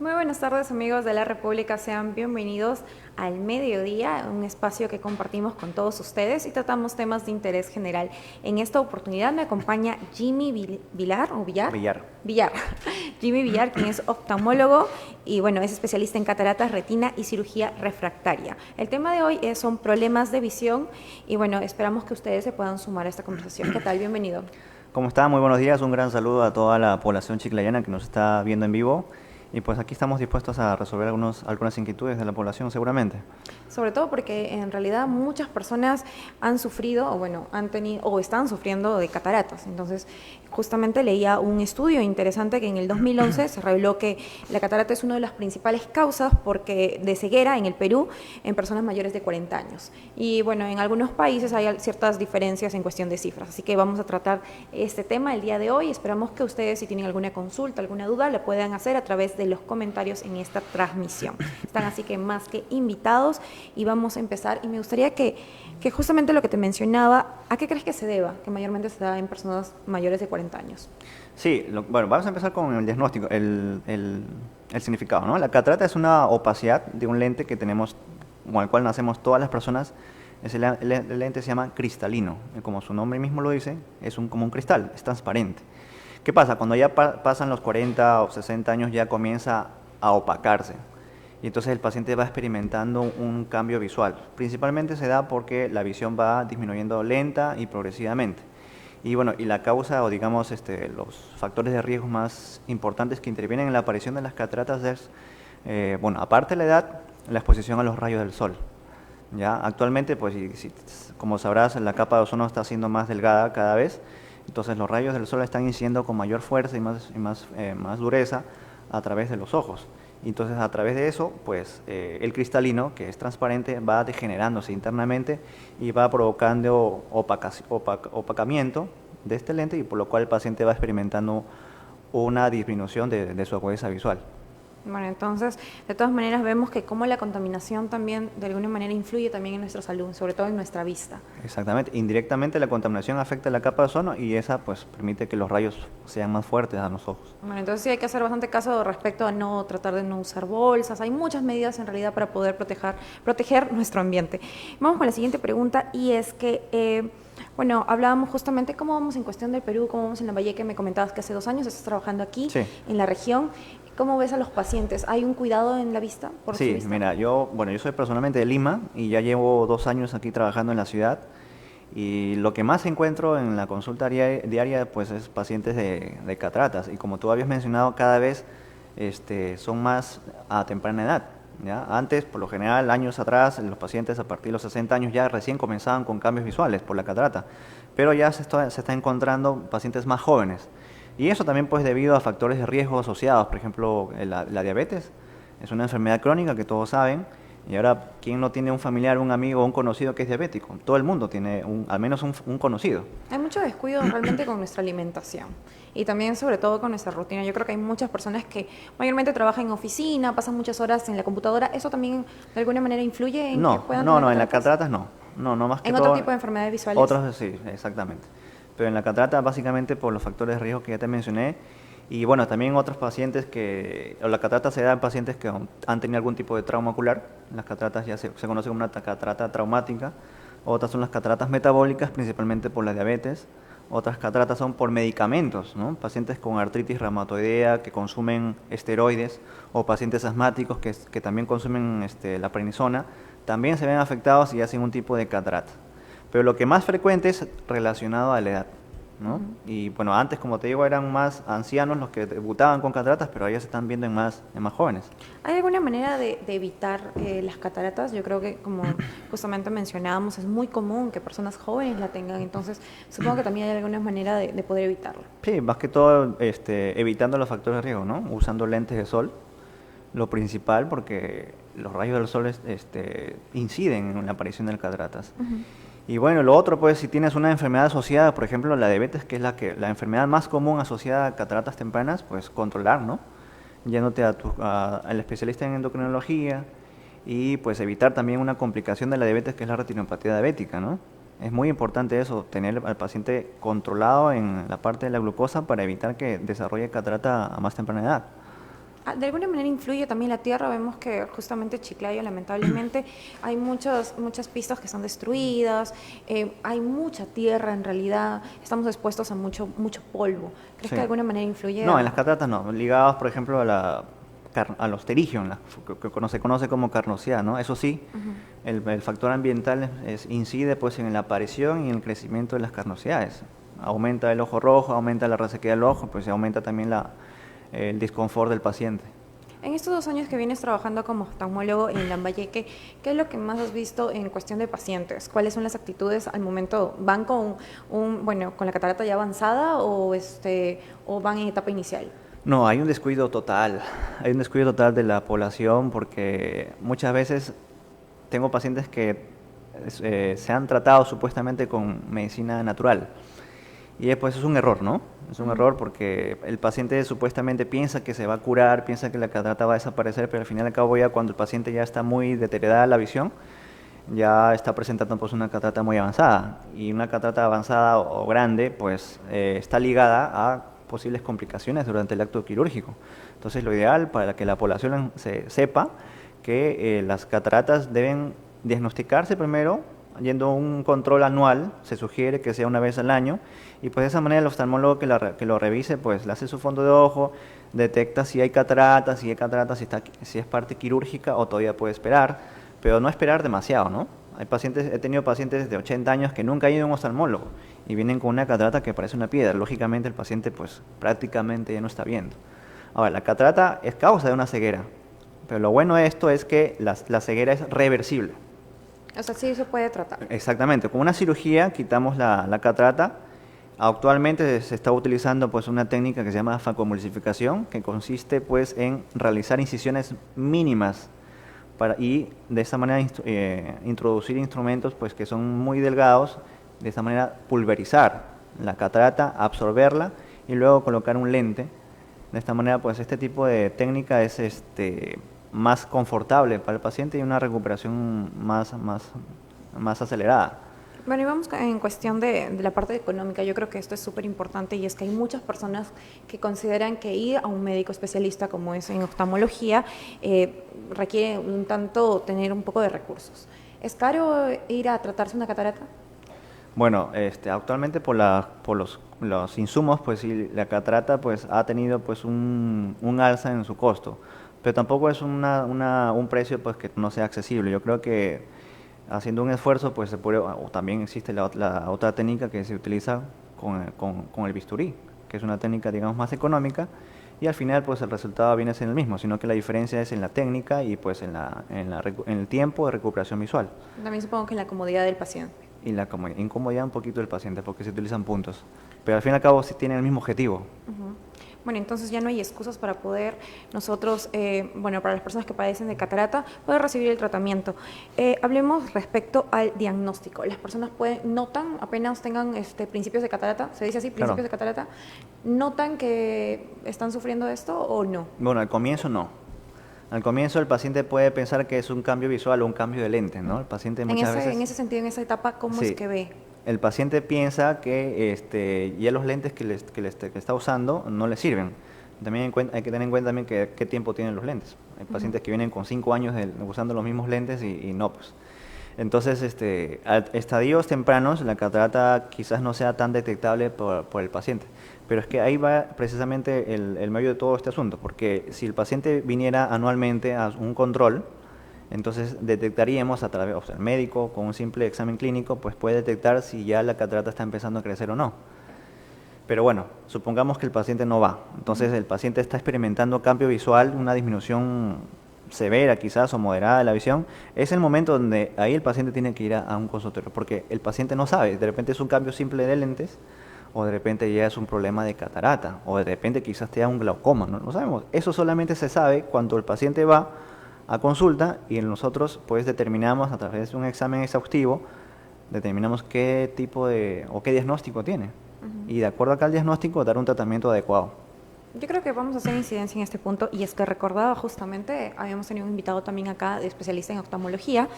Muy buenas tardes amigos de la República, sean bienvenidos al Mediodía, un espacio que compartimos con todos ustedes y tratamos temas de interés general. En esta oportunidad me acompaña Jimmy Vilar, o Villar, Villar. Villar, Jimmy Villar, quien es oftalmólogo y bueno, es especialista en cataratas, retina y cirugía refractaria. El tema de hoy son problemas de visión y bueno, esperamos que ustedes se puedan sumar a esta conversación. ¿Qué tal? Bienvenido. ¿Cómo está? Muy buenos días. Un gran saludo a toda la población chiclayana que nos está viendo en vivo. Y pues aquí estamos dispuestos a resolver algunas inquietudes de la población seguramente. Sobre todo porque en realidad muchas personas han sufrido, o bueno, han tenido, o están sufriendo de cataratas. Entonces, justamente leía un estudio interesante que en el 2011 se reveló que la catarata es una de las principales causas de ceguera en el Perú en personas mayores de 40 años. Y bueno, en algunos países hay ciertas diferencias en cuestión de cifras. Así que vamos a tratar este tema el día de hoy. Esperamos que ustedes, si tienen alguna consulta, alguna duda, la puedan hacer a través de los comentarios en esta transmisión. Están así que más que invitados y vamos a empezar. Y me gustaría que justamente lo que te mencionaba, ¿a qué crees que se deba? Que mayormente se da en personas mayores de 40 años. Sí, bueno, vamos a empezar con el diagnóstico, el significado, ¿no? La catarata es una opacidad de un lente que tenemos, con el cual nacemos todas las personas. El lente se llama cristalino, y como su nombre mismo lo dice, como un cristal, es transparente. ¿Qué pasa? Cuando ya pasan los 40 o 60 años ya comienza a opacarse. Y entonces el paciente va experimentando un cambio visual. Principalmente se da porque la visión va disminuyendo lenta y progresivamente. Y bueno, y la causa o digamos los factores de riesgo más importantes que intervienen en la aparición de las cataratas es, bueno, aparte de la edad, la exposición a los rayos del sol. ¿Ya? Actualmente, pues, como sabrás, la capa de ozono está siendo más delgada cada vez, entonces los rayos del sol están incidiendo con mayor fuerza y más dureza a través de los ojos. Entonces, a través de eso, pues, el cristalino, que es transparente, va degenerándose internamente y va provocando opacamiento de este lente, y por lo cual el paciente va experimentando una disminución de su agudeza visual. Bueno, entonces, de todas maneras vemos que cómo la contaminación también de alguna manera influye también en nuestra salud, sobre todo en nuestra vista. Exactamente. Indirectamente la contaminación afecta la capa de ozono y esa pues permite que los rayos sean más fuertes a los ojos. Bueno, entonces sí hay que hacer bastante caso respecto a no tratar de no usar bolsas. Hay muchas medidas en realidad para poder proteger nuestro ambiente. Vamos con la siguiente pregunta y es que, bueno, hablábamos justamente cómo vamos en cuestión del Perú, cómo vamos en Lambayeque. Me comentabas que hace 2 años estás trabajando aquí, Sí. en la región. ¿Cómo ves a los pacientes? ¿Hay un cuidado en la vista? Por su Sí, vista? mira, yo soy personalmente de Lima y ya llevo 2 años aquí trabajando en la ciudad, y lo que más encuentro en la consulta diaria pues es pacientes de cataratas, y como tú habías mencionado, cada vez son más a temprana edad. ¿Ya? Antes, por lo general, años atrás, los pacientes a partir de los 60 años ya recién comenzaban con cambios visuales por la catarata, pero ya se está encontrando pacientes más jóvenes. Y eso también pues debido a factores de riesgo asociados, por ejemplo, la diabetes es una enfermedad crónica que todos saben, y ahora, ¿quién no tiene un familiar, un amigo o un conocido que es diabético? Todo el mundo tiene al menos un conocido. Hay mucho descuido realmente con nuestra alimentación y también sobre todo con nuestra rutina. Yo creo que hay muchas personas que mayormente trabajan en oficina, pasan muchas horas en la computadora. ¿Eso también de alguna manera influye en que No, puedan no, tener no, en la cataratas? cataratas no. No, no más que En otro todo. tipo de enfermedades visuales. Otros sí, exactamente. Pero en la catarata básicamente por los factores de riesgo que ya te mencioné. Y bueno, también otros pacientes o la catarata se da en pacientes que han tenido algún tipo de trauma ocular. Las cataratas ya se conocen como una catarata traumática. Otras son las cataratas metabólicas, principalmente por la diabetes. Otras cataratas son por medicamentos, ¿no? Pacientes con artritis reumatoidea que consumen esteroides, o pacientes asmáticos que también consumen la prednisona, también se ven afectados y hacen un tipo de catarata. Pero lo que más frecuente es relacionado a la edad, ¿no? Y bueno, antes, como te digo, eran más ancianos los que debutaban con cataratas, pero ahora ya se están viendo en más jóvenes. ¿Hay alguna manera de evitar las cataratas? Yo creo que, como justamente mencionábamos, es muy común que personas jóvenes la tengan, entonces supongo que también hay alguna manera de poder evitarlo. Sí, más que todo evitando los factores de riesgo, ¿no? Usando lentes de sol, lo principal, porque los rayos del sol inciden en la aparición de las cataratas. Y bueno, lo otro, pues, si tienes una enfermedad asociada, por ejemplo, la diabetes, que es la enfermedad más común asociada a cataratas tempranas, pues controlar, ¿no? Yéndote al especialista en endocrinología, y pues evitar también una complicación de la diabetes, que es la retinopatía diabética, ¿no? Es muy importante eso, tener al paciente controlado en la parte de la glucosa para evitar que desarrolle catarata a más temprana edad. De alguna manera influye también la tierra. Vemos que justamente Chiclayo, lamentablemente, hay muchas pistas que están destruidas, hay mucha tierra en realidad, estamos expuestos a mucho polvo. ¿Crees que de Sí. alguna manera influye No, en las cataratas no, ligados por ejemplo a los terigios, que se conoce como carnosidad, ¿no? Eso sí, Ujú. el factor ambiental incide pues en la aparición y en el crecimiento de las carnosidades. Aumenta el ojo rojo, aumenta la resequedad del ojo, pues aumenta también el disconfort del paciente. En estos 2 años que vienes trabajando como oftalmólogo en Lambayeque, ¿qué es lo que más has visto en cuestión de pacientes? ¿Cuáles son las actitudes al momento? ¿Van con la catarata ya avanzada o van en etapa inicial? No, hay un descuido total de la población porque muchas veces tengo pacientes que se han tratado supuestamente con medicina natural y pues es un error, ¿no? Es un Ujú. error porque el paciente supuestamente piensa que se va a curar, piensa que la catarata va a desaparecer, pero al final y al cabo ya cuando el paciente ya está muy deteriorada la visión, ya está presentando pues una catarata muy avanzada y una catarata avanzada o grande pues está ligada a posibles complicaciones durante el acto quirúrgico. Entonces lo ideal para que la población sepa que las cataratas deben diagnosticarse primero yendo a un control anual, se sugiere que sea una vez al año y pues de esa manera el oftalmólogo que lo revise pues le hace su fondo de ojo, detecta si hay cataratas, si es parte quirúrgica o todavía puede esperar, pero no esperar demasiado, ¿no? He tenido pacientes de 80 años que nunca han ido a un oftalmólogo y vienen con una catarata que parece una piedra. Lógicamente el paciente pues prácticamente ya no está viendo. Ahora, la catarata es causa de una ceguera, pero lo bueno de esto es que la ceguera es reversible. O sea, sí se puede tratar. Exactamente, con una cirugía quitamos la catarata. Actualmente se está utilizando pues una técnica que se llama facomulsificación, que consiste pues en realizar incisiones mínimas y de esta manera introducir instrumentos pues que son muy delgados, de esta manera pulverizar la catarata, absorberla y luego colocar un lente. De esta manera pues este tipo de técnica es más confortable para el paciente y una recuperación más acelerada. Bueno, y vamos en cuestión de la parte económica. Yo creo que esto es súper importante y es que hay muchas personas que consideran que ir a un médico especialista como es en oftalmología requiere un tanto tener un poco de recursos. ¿Es caro ir a tratarse una catarata? Bueno, actualmente por los insumos, pues sí, la catarata pues ha tenido pues un alza en su costo, pero tampoco es un precio pues que no sea accesible. Yo creo que haciendo un esfuerzo pues se puede, o también existe la otra técnica que se utiliza con el bisturí, que es una técnica digamos más económica y al final pues el resultado viene a ser el mismo, sino que la diferencia es en la técnica y pues en el tiempo de recuperación visual. También supongo que en la comodidad del paciente. Y la incomodidad un poquito del paciente porque se utilizan puntos. Pero al fin y al cabo sí tienen el mismo objetivo. Ujú. Bueno, entonces ya no hay excusas para poder nosotros, para las personas que padecen de catarata, poder recibir el tratamiento. Hablemos respecto al diagnóstico. Las personas notan, apenas tengan principios de catarata, se dice así, Claro. principios de catarata, ¿notan que están sufriendo de esto o no? Bueno, al comienzo no. Al comienzo el paciente puede pensar que es un cambio visual o un cambio de lente, ¿no? El paciente muchas veces... En ese sentido, en esa etapa, ¿cómo es Sí, que ve? el paciente piensa que ya los lentes que está usando no le sirven. También hay que tener en cuenta también qué tiempo tienen los lentes. Hay pacientes que vienen con 5 años usando los mismos lentes y no, pues. Entonces, a estadios tempranos, la catarata quizás no sea tan detectable por el paciente. Pero es que ahí va precisamente el medio de todo este asunto, porque si el paciente viniera anualmente a un control, entonces detectaríamos a través, o sea, el médico con un simple examen clínico, pues puede detectar si ya la catarata está empezando a crecer o no. Pero bueno, supongamos que el paciente no va. Entonces el paciente está experimentando cambio visual, una disminución severa quizás o moderada de la visión. Es el momento donde ahí el paciente tiene que ir a un consultorio, porque el paciente no sabe, de repente es un cambio simple de lentes, o de repente ya es un problema de catarata, o de repente quizás te da un glaucoma, no sabemos. Eso solamente se sabe cuando el paciente va a consulta y nosotros pues determinamos a través de un examen exhaustivo, determinamos qué tipo o qué diagnóstico tiene. Ujú. Y de acuerdo a cada diagnóstico dar un tratamiento adecuado. Yo creo que vamos a hacer incidencia en este punto y es que recordaba justamente, habíamos tenido un invitado también acá de especialista en oftalmología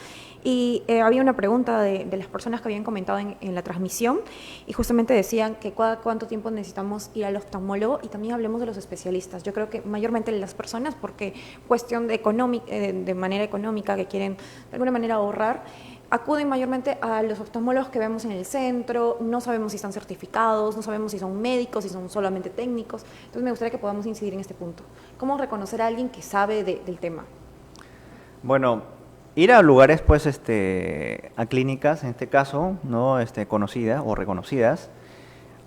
y había una pregunta de las personas que habían comentado en la transmisión y justamente decían que cuánto tiempo necesitamos ir al oftalmólogo y también hablemos de los especialistas. Yo creo que mayormente las personas, porque cuestión de manera económica que quieren de alguna manera ahorrar, acuden mayormente a los oftalmólogos que vemos en el centro, no sabemos si están certificados, no sabemos si son médicos, si son solamente técnicos. Entonces me gustaría que podamos incidir en este punto. ¿Cómo reconocer a alguien que sabe del tema? Bueno, ir a lugares, pues, a clínicas, en este caso, no, conocidas o reconocidas.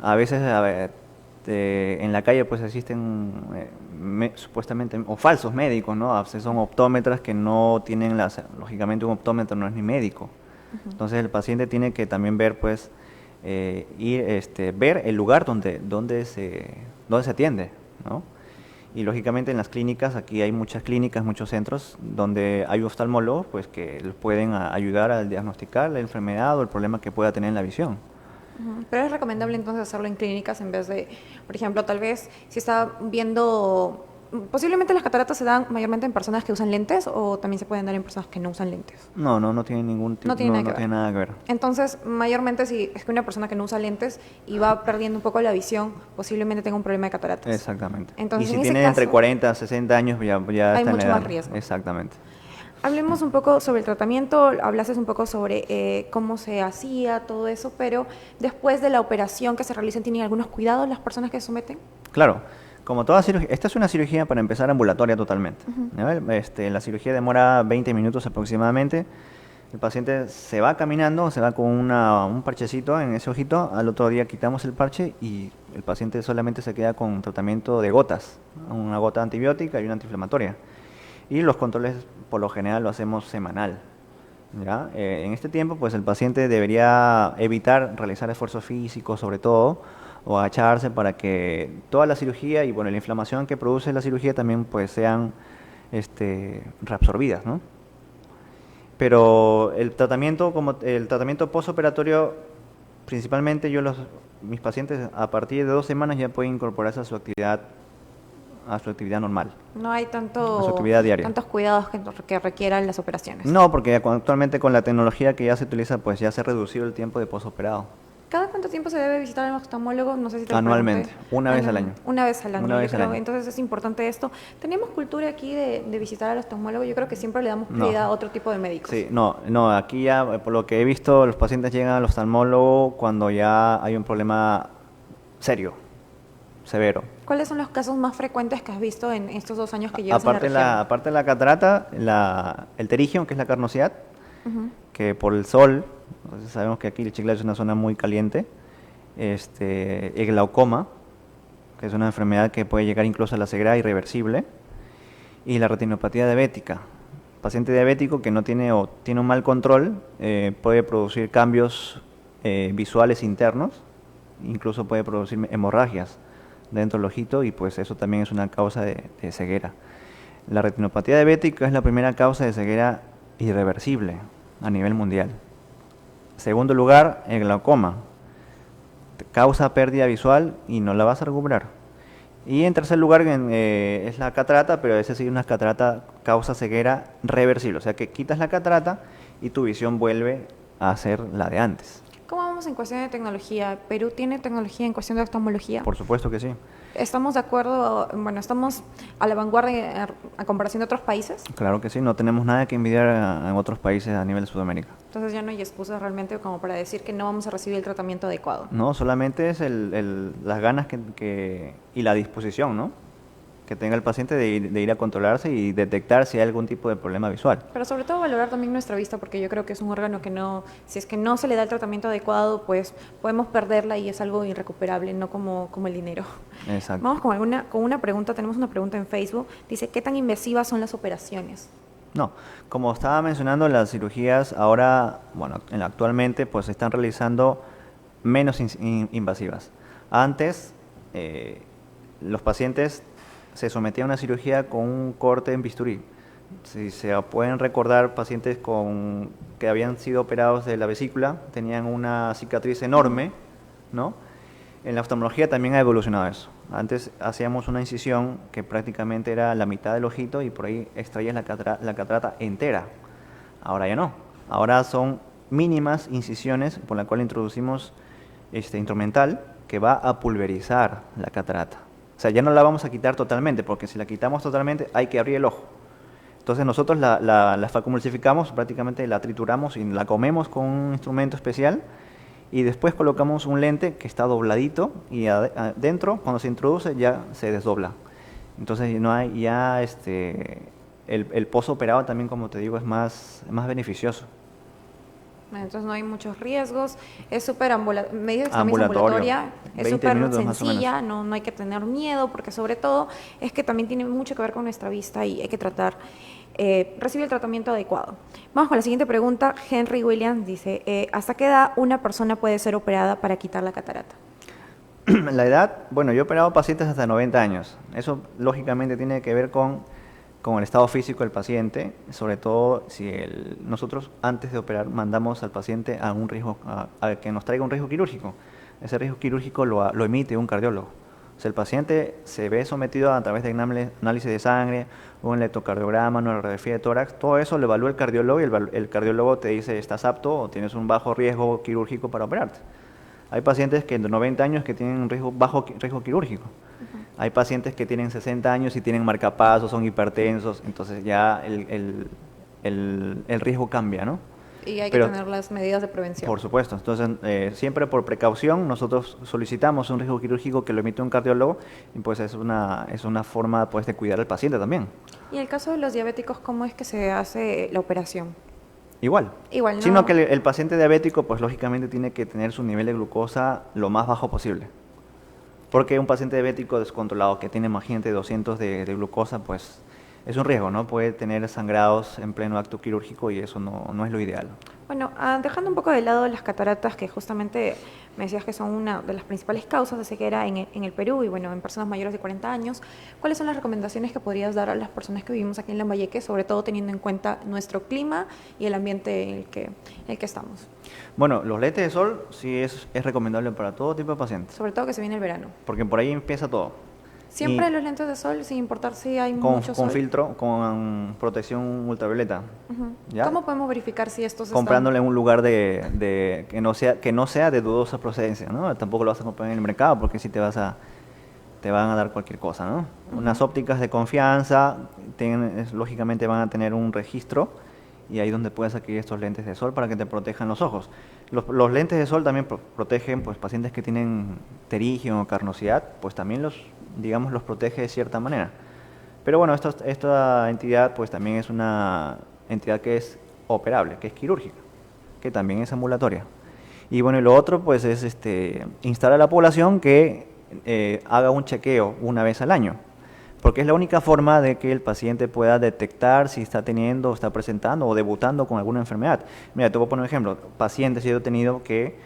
A veces, a ver, en la calle, pues, existen supuestamente o falsos médicos, ¿no? A veces son optómetras que no tienen lógicamente un optómetro no es ni médico. Entonces el paciente tiene que también ver, pues, ver el lugar donde se atiende, ¿no? Y lógicamente en las clínicas, aquí hay muchas clínicas, muchos centros donde hay oftalmólogos, pues, que les pueden ayudar a diagnosticar la enfermedad o el problema que pueda tener en la visión. Pero es recomendable entonces hacerlo en clínicas en vez de, por ejemplo, tal vez si está viendo, posiblemente las cataratas se dan mayormente en personas que usan lentes o también se pueden dar en personas que no usan lentes. No tiene ningún tipo, No tiene no tiene nada que ver. Entonces, mayormente si es que una persona que no usa lentes y va perdiendo un poco la visión, posiblemente tenga un problema de cataratas. Exactamente. Entonces, y si en ese tiene caso, entre 40 a 60 años, ya hay está en mucho la edad. más riesgo. Exactamente. Hablemos un poco sobre el tratamiento, hablaste un poco sobre cómo se hacía, todo eso, pero después de la operación que se realiza, ¿tienen algunos cuidados las personas que se someten? Claro, como toda cirugía, esta es una cirugía para empezar ambulatoria totalmente. ¿No? La cirugía demora 20 minutos aproximadamente. El paciente se va caminando, se va con un parchecito en ese ojito, al otro día quitamos el parche y el paciente solamente se queda con tratamiento de gotas, una gota antibiótica y una antiinflamatoria. Y los controles por lo general lo hacemos semanal. ¿Ya? En este tiempo, pues el paciente debería evitar realizar esfuerzos físicos, sobre todo, o agacharse para que toda la cirugía y bueno, la inflamación que produce la cirugía también pues sean reabsorbidas, ¿no? Pero el tratamiento postoperatorio, principalmente mis pacientes a partir de 2 semanas ya pueden incorporarse a su actividad normal. No hay A su actividad diaria. tantos cuidados que requieran las operaciones. No, porque actualmente con la tecnología que ya se utiliza, pues ya se ha reducido el tiempo de postoperado. ¿Cada cuánto tiempo se debe visitar al oftalmólogo? No sé si te lo Anualmente, pregunté. una vez al año. Una vez al año, Una yo vez al creo. año. Entonces es importante esto. ¿Tenemos cultura aquí de visitar al oftalmólogo? Yo creo que siempre le damos prioridad a otro tipo de médicos. Sí, no, aquí ya, por lo que he visto, los pacientes llegan al oftalmólogo cuando ya hay un problema serio, severo. ¿Cuáles son los casos más frecuentes que has visto en estos 2 años que llevas en la región? Aparte de la catarata, el terigio, que es la carnosidad, que por el sol, entonces sabemos que aquí el Chiclayo es una zona muy caliente, el glaucoma, que es una enfermedad que puede llegar incluso a la ceguera irreversible, y la retinopatía diabética. El paciente diabético que no tiene o tiene un mal control puede producir cambios visuales internos, incluso puede producir hemorragias dentro del ojito y pues eso también es una causa de ceguera. La retinopatía diabética es la primera causa de ceguera irreversible a nivel mundial. Segundo lugar, el glaucoma. Causa pérdida visual y no la vas a recuperar. Y en tercer lugar es la catarata, pero esa sí una catarata causa ceguera reversible. O sea que quitas la catarata y tu visión vuelve a ser la de antes. ¿Cómo vamos en cuestión de tecnología? ¿Perú tiene tecnología en cuestión de oftalmología? Por supuesto que sí. ¿Estamos de acuerdo? Bueno, ¿estamos a la vanguardia a comparación de otros países? Claro que sí, no tenemos nada que envidiar en otros países a nivel de Sudamérica. Entonces ya no hay excusas realmente como para decir que no vamos a recibir el tratamiento adecuado. No, solamente es las ganas y la disposición, ¿no?, que tenga el paciente de ir a controlarse y detectar si hay algún tipo de problema visual. Pero sobre todo valorar también nuestra vista, porque yo creo que es un órgano que no, si es que no se le da el tratamiento adecuado, pues podemos perderla y es algo irrecuperable, no como el dinero. Exacto. Vamos con una pregunta, tenemos una pregunta en Facebook, dice, ¿qué tan invasivas son las operaciones? No, como estaba mencionando, las cirugías ahora, bueno, actualmente pues se están realizando menos invasivas. Antes, los pacientes se sometían a una cirugía con un corte en bisturí. Si se pueden recordar, pacientes que habían sido operados de la vesícula, tenían una cicatriz enorme, ¿no? En la oftalmología también ha evolucionado eso. Antes hacíamos una incisión que prácticamente era la mitad del ojito y por ahí extraías la catarata entera. Ahora ya no. Ahora son mínimas incisiones por la cual introducimos este instrumental que va a pulverizar la catarata. O sea, ya no la vamos a quitar totalmente, porque si la quitamos totalmente hay que abrir el ojo. Entonces nosotros la facomulsificamos, prácticamente la trituramos y la comemos con un instrumento especial y después colocamos un lente que está dobladito y adentro, cuando se introduce, ya se desdobla. Entonces no hay ya el postoperado también, como te digo, es más beneficioso. Entonces no hay muchos riesgos, es súper medida también Ambulatorio, ambulatoria, es 20 súper minutos más o menos. sencilla, no hay que tener miedo, porque sobre todo es que también tiene mucho que ver con nuestra vista y hay que recibir el tratamiento adecuado. Vamos con la siguiente pregunta. Henry Williams dice, ¿hasta qué edad una persona puede ser operada para quitar la catarata? La edad, bueno, yo he operado pacientes hasta 90 años. Eso lógicamente tiene que ver con el estado físico del paciente, sobre todo si nosotros antes de operar mandamos al paciente a un riesgo, a que nos traiga un riesgo quirúrgico. Ese riesgo quirúrgico lo emite un cardiólogo. O sea, el paciente se ve sometido a través de análisis de sangre, un electrocardiograma, una radiografía de tórax, todo eso lo evalúa el cardiólogo y el cardiólogo te dice estás apto o tienes un bajo riesgo quirúrgico para operarte. Hay pacientes que de 90 años que tienen un bajo riesgo quirúrgico. Hay pacientes que tienen 60 años y tienen marcapasos, son hipertensos, entonces ya el riesgo cambia, ¿no? Y hay que tener las medidas de prevención. Por supuesto. Entonces, siempre por precaución, nosotros solicitamos un riesgo quirúrgico que lo emite un cardiólogo y pues es una forma pues, de cuidar al paciente también. Y en el caso de los diabéticos, ¿cómo es que se hace la operación? Igual. Igual, ¿no? Sino que el paciente diabético, pues lógicamente tiene que tener su nivel de glucosa lo más bajo posible. Porque un paciente diabético descontrolado que tiene, imagínate, 200 de glucosa, pues es un riesgo, ¿no? Puede tener sangrados en pleno acto quirúrgico y eso no es lo ideal. Bueno, dejando un poco de lado las cataratas, que justamente me decías que son una de las principales causas de ceguera en el Perú y bueno, en personas mayores de 40 años, ¿cuáles son las recomendaciones que podrías dar a las personas que vivimos aquí en Lambayeque, sobre todo teniendo en cuenta nuestro clima y el ambiente en el que estamos? Bueno, los lentes de sol sí es recomendable para todo tipo de pacientes. Sobre todo que se viene el verano. Porque por ahí empieza todo. Siempre los lentes de sol, sin importar si hay mucho sol. Con filtro, con protección ultravioleta. ¿Ya? ¿Cómo podemos verificar si estos comprándole en un lugar que no sea de dudosa procedencia, ¿no? Tampoco lo vas a comprar en el mercado porque si te van a dar cualquier cosa, ¿no? Unas ópticas de confianza, lógicamente van a tener un registro y ahí es donde puedes adquirir estos lentes de sol para que te protejan los ojos. Los lentes de sol también protegen pues, pacientes que tienen pterigium o carnosidad, pues también los protege de cierta manera. Pero bueno, esta entidad pues también es una entidad que es operable, que es quirúrgica, que también es ambulatoria. Y bueno, y lo otro pues es instar a la población que haga un chequeo una vez al año, porque es la única forma de que el paciente pueda detectar si está teniendo, está presentando o debutando con alguna enfermedad. Mira, te voy a poner un ejemplo. Pacientes yo he tenido que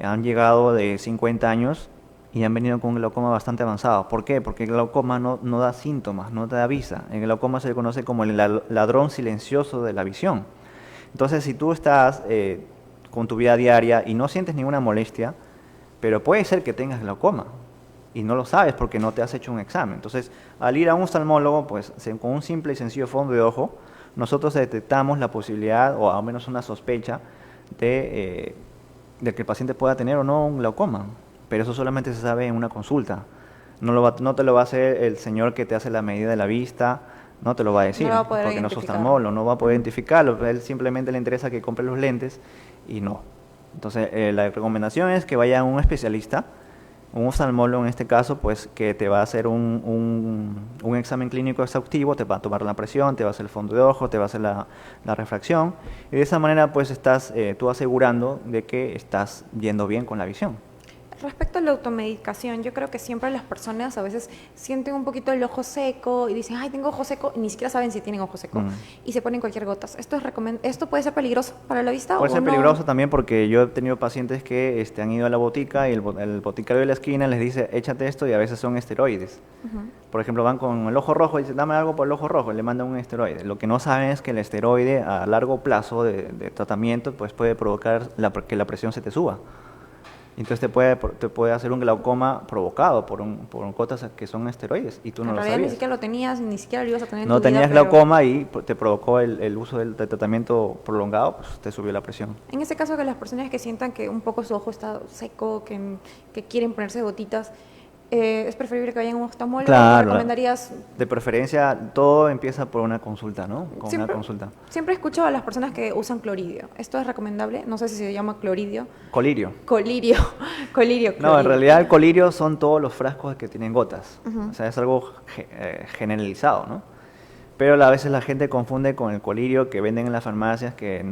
han llegado de 50 años y han venido con un glaucoma bastante avanzado. ¿Por qué? Porque el glaucoma no da síntomas, no te avisa. El glaucoma se le conoce como el ladrón silencioso de la visión. Entonces, si tú estás con tu vida diaria y no sientes ninguna molestia, pero puede ser que tengas glaucoma y no lo sabes porque no te has hecho un examen. Entonces, al ir a un oftalmólogo, pues con un simple y sencillo fondo de ojo, nosotros detectamos la posibilidad, o al menos una sospecha, de que el paciente pueda tener o no un glaucoma. Pero eso solamente se sabe en una consulta. No te lo va a hacer el señor que te hace la medida de la vista, no te lo va a decir, porque no es oftalmólogo, no va a poder identificarlo. A él simplemente le interesa que compre los lentes y no. Entonces, la recomendación es que vaya a un especialista, un oftalmólogo en este caso, pues que te va a hacer un examen clínico exhaustivo, te va a tomar la presión, te va a hacer el fondo de ojo, te va a hacer la refracción, y de esa manera pues estás tú asegurando de que estás yendo bien con la visión. Respecto a la automedicación, yo creo que siempre las personas a veces sienten un poquito el ojo seco y dicen, ay, tengo ojo seco, y ni siquiera saben si tienen ojo seco, y se ponen cualquier gotas. ¿Esto puede ser peligroso para la vista? Puede ser peligroso también porque yo he tenido pacientes que han ido a la botica y el boticario de la esquina les dice, échate esto, y a veces son esteroides. Por ejemplo, van con el ojo rojo y dicen, dame algo por el ojo rojo, y le mandan un esteroide. Lo que no saben es que el esteroide a largo plazo de tratamiento pues puede provocar que la presión se te suba. Entonces te puede hacer un glaucoma provocado por gotas que son esteroides y tú no En lo realidad ni sabías. siquiera lo tenías, ni siquiera lo ibas a tener en No tu vida, tenías pero glaucoma y te provocó el uso del tratamiento prolongado, pues te subió la presión. en ese caso que las personas que sientan que un poco su ojo está seco, que quieren ponerse gotitas, es preferible que vayan a un oftalmólogo. ¿O Claro, recomendarías? de preferencia todo empieza por una consulta, ¿no? Con una Siempre, consulta. siempre escucho a las personas que usan cloridio. ¿Esto es recomendable? No sé si se llama cloridio. Colirio. Colirio, colirio, No, en cloridio. realidad el colirio son todos los frascos que tienen gotas. Ujú. O sea, es algo generalizado, ¿no? Pero a veces la gente confunde con el colirio que venden en las farmacias, que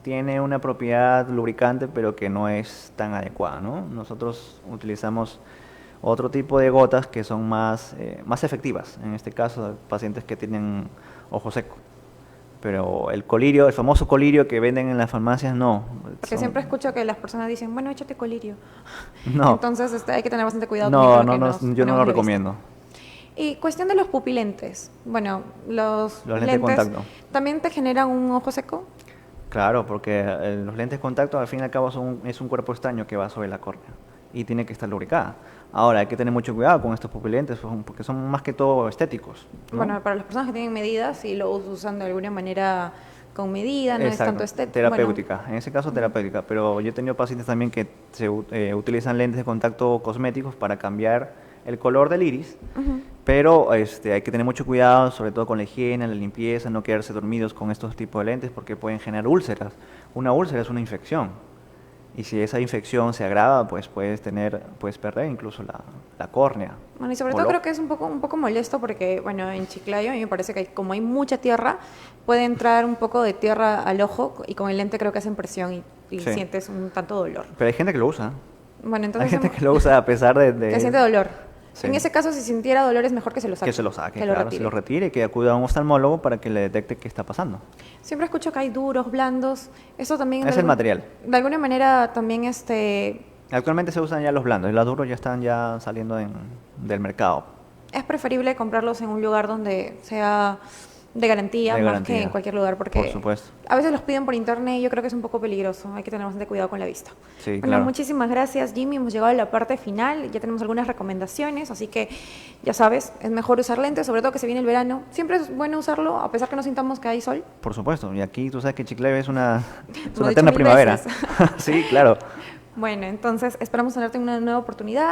tiene una propiedad lubricante, pero que no es tan adecuada, ¿no? Nosotros utilizamos otro tipo de gotas que son más efectivas, en este caso, pacientes que tienen ojo seco. Pero el colirio, el famoso colirio que venden en las farmacias, no. Porque siempre escucho que las personas dicen, bueno, échate colirio. No, Entonces hay que tener bastante cuidado con lo que nos yo no ponemos lo en la vista. recomiendo. Y cuestión de los pupilentes. Bueno, los Los lentes de contacto. también te generan un ojo seco. Claro, porque los lentes de contacto al fin y al cabo es un cuerpo extraño que va sobre la córnea y tiene que estar lubricada. Ahora, hay que tener mucho cuidado con estos pupilentes porque son más que todo estéticos, ¿no? Bueno, para las personas que tienen medidas, si lo usan de alguna manera con medida, no es Exacto, tanto estético. terapéutica, en ese caso terapéutica, pero yo he tenido pacientes también que utilizan lentes de contacto cosméticos para cambiar el color del iris, pero hay que tener mucho cuidado, sobre todo con la higiene, la limpieza, no quedarse dormidos con estos tipos de lentes porque pueden generar úlceras. Una úlcera es una infección y si esa infección se agrava, pues puedes perder incluso la córnea. Bueno, y sobre o todo lo- creo que es un poco molesto porque, bueno, en Chiclayo a mí me parece que como hay mucha tierra, puede entrar un poco de tierra al ojo y con el lente creo que hacen presión y Sí. sientes un tanto dolor. Pero hay gente que lo usa. Bueno, Hay entonces gente que lo usa a pesar que siente dolor. Sí. En ese caso, si sintiera dolor, es mejor que se lo saque. Que se lo saque, que lo claro, retire. se lo retire y que acuda a un oftalmólogo para que le detecte qué está pasando. Siempre escucho que hay duros, blandos. Eso también Es el material. De alguna manera también Actualmente se usan ya los blandos y los duros ya están ya saliendo del mercado. es preferible comprarlos en un lugar donde sea de garantía De más garantía, que en cualquier lugar porque por supuesto. a veces los piden por internet y yo creo que es un poco peligroso. Hay que tener bastante cuidado con la vista. Sí, Bueno, claro. muchísimas gracias, Jimmy. Hemos llegado a la parte final. Ya tenemos algunas recomendaciones, así que ya sabes, es mejor usar lentes, sobre todo que se viene el verano. Siempre es bueno usarlo a pesar que no sintamos que hay sol. Por supuesto. Y aquí tú sabes que Chiclayo es una dicho eterna 1000 primavera. veces. Sí, claro. Bueno, entonces esperamos tenerte en una nueva oportunidad.